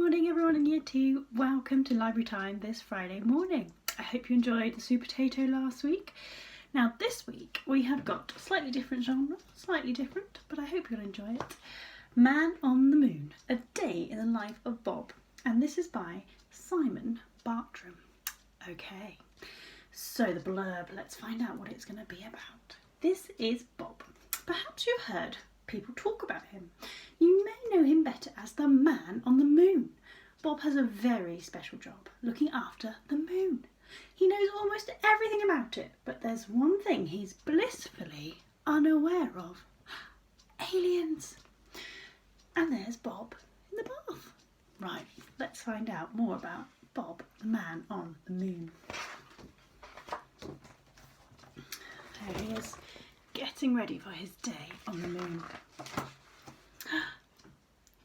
morning everyone in year 2. Welcome to library time this Friday morning. I hope you enjoyed the Sweet Potato last week. Now this week we have got a slightly different genre, but I hope you'll enjoy it. Man on the Moon, a day in the life of Bob. And this is by Simon Bartram. Okay, so the blurb, let's find out what it's going to be about. This is Bob. Perhaps you've heard people talk about him. You may know him better as the Man on the Moon. Bob has a very special job, looking after the moon. He knows almost everything about it, but there's one thing he's blissfully unaware of. Aliens. And there's Bob in the bath. Right, let's find out more about Bob, the Man on the Moon. There he is, getting ready for his day on the moon.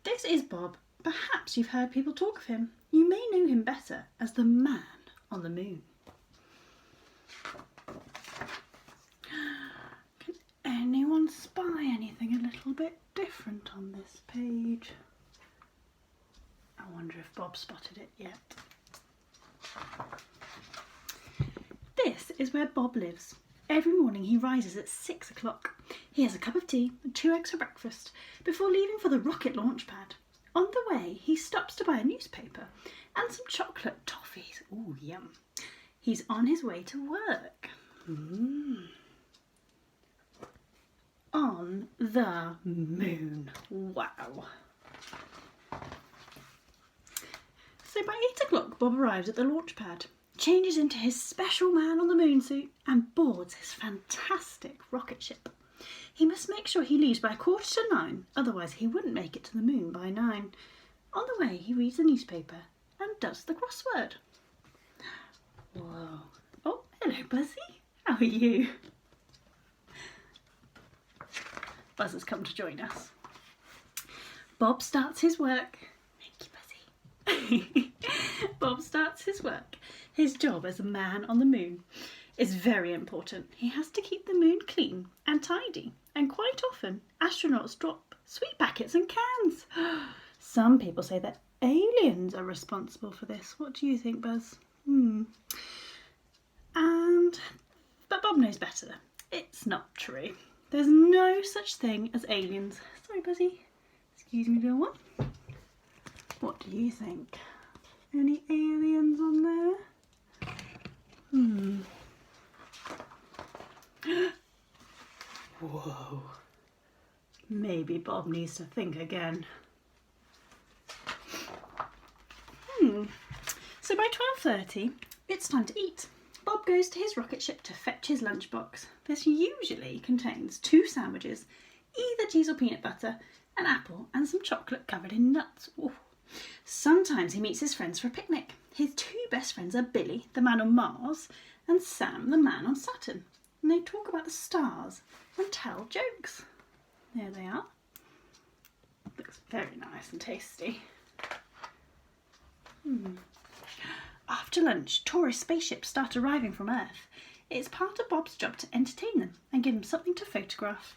This is Bob. Perhaps you've heard people talk of him. You may know him better as the Man on the Moon. Can anyone spy anything a little bit different on this page? I wonder if Bob spotted it yet. This is where Bob lives. Every morning he rises at 6 o'clock. He has a cup of tea and 2 eggs for breakfast before leaving for the rocket launch pad. On the way, he stops to buy a newspaper and some chocolate toffees. Ooh, yum. He's on his way to work. On the moon. Wow. So by 8 o'clock, Bob arrives at the launch pad, changes into his special Man on the Moon suit and boards his fantastic rocket ship. He must make sure he leaves by 9:15, otherwise he wouldn't make it to the moon by 9. On the way, he reads the newspaper and does the crossword. Whoa. Oh, hello, Buzzy. How are you? Buzz has come to join us. Bob starts his work. Thank you, Buzzy. Bob starts his work. His job as a Man on the Moon is very important. He has to keep the moon clean and tidy, and quite often astronauts drop sweet packets and cans. Some people say that aliens are responsible for this. What do you think, Buzz? But Bob knows better. It's not true. There's no such thing as aliens. Sorry, Buzzy. Excuse me, little one. What do you think? Any aliens on there? Whoa. Maybe Bob needs to think again. So by 12:30, it's time to eat. Bob goes to his rocket ship to fetch his lunchbox. This usually contains 2 sandwiches, either cheese or peanut butter, an apple and some chocolate covered in nuts. Ooh. Sometimes he meets his friends for a picnic. His 2 best friends are Billy, the man on Mars, and Sam, the man on Saturn. And they talk about the stars and tell jokes. There they are. Looks very nice and tasty. After lunch, tourist spaceships start arriving from Earth. It's part of Bob's job to entertain them and give them something to photograph.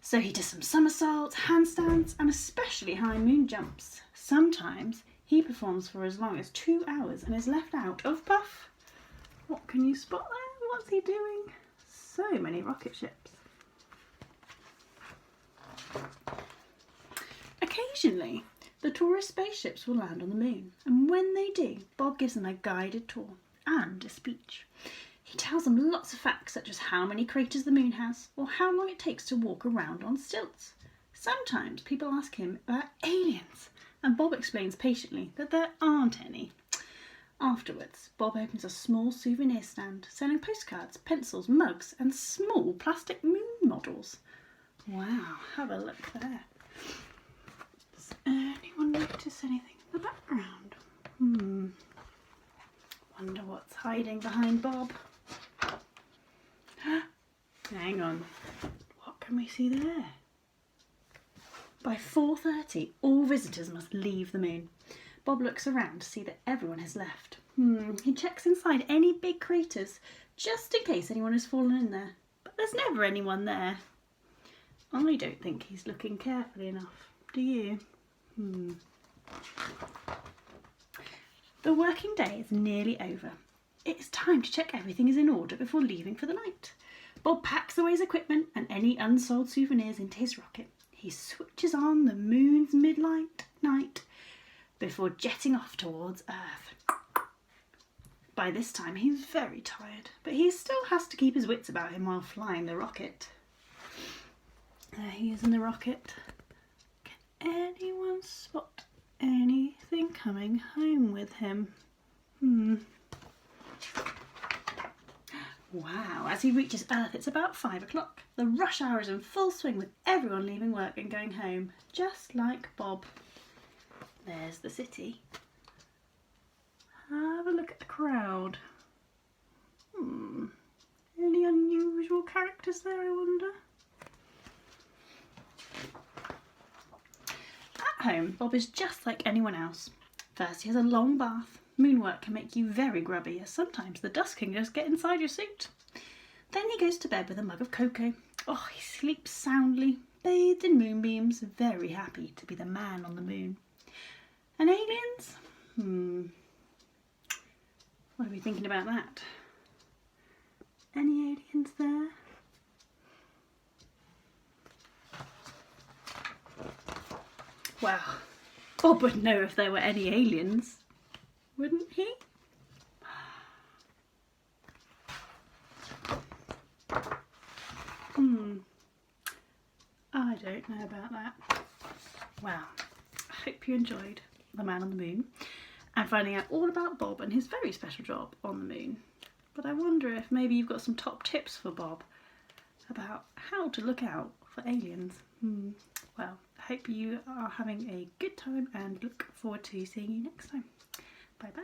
So he does some somersaults, handstands, and especially high moon jumps. Sometimes he performs for as long as 2 hours and is left out of puff. What can you spot there? What's he doing? So many rocket ships. Occasionally, the tourist spaceships will land on the moon, and when they do, Bob gives them a guided tour and a speech. He tells them lots of facts, such as how many craters the moon has, or how long it takes to walk around on stilts. Sometimes people ask him about aliens, and Bob explains patiently that there aren't any. Afterwards, Bob opens a small souvenir stand, selling postcards, pencils, mugs, and small plastic moon models. Wow, have a look there. Does anyone notice anything in the background? Wonder what's hiding behind Bob. Hang on, what can we see there? By 4:30, all visitors must leave the moon. Bob looks around to see that everyone has left. He checks inside any big craters, just in case anyone has fallen in there. But there's never anyone there. I don't think he's looking carefully enough, do you? The working day is nearly over. It's time to check everything is in order before leaving for the night. Bob packs away his equipment and any unsold souvenirs into his rocket. He switches on the moon's midnight night before jetting off towards Earth. By this time he's very tired, but he still has to keep his wits about him while flying the rocket. There he is in the rocket. Can anyone spot anything coming home with him? Wow, as he reaches Earth, it's about 5 o'clock. The rush hour is in full swing with everyone leaving work and going home, just like Bob. There's the city. Have a look at the crowd. Any unusual characters there, I wonder? At home, Bob is just like anyone else. First, he has a long bath. Moonwork can make you very grubby, as sometimes the dust can just get inside your suit. Then he goes to bed with a mug of cocoa. Oh, he sleeps soundly, bathed in moonbeams, very happy to be the man on the moon. And aliens? What are we thinking about that? Any aliens there? Well, Bob would know if there were any aliens, wouldn't he? I don't know about that. Well, I hope you enjoyed The Man on the Moon and finding out all about Bob and his very special job on the moon. But I wonder if maybe you've got some top tips for Bob about how to look out for aliens. Well, I hope you are having a good time and look forward to seeing you next time. Bye bye.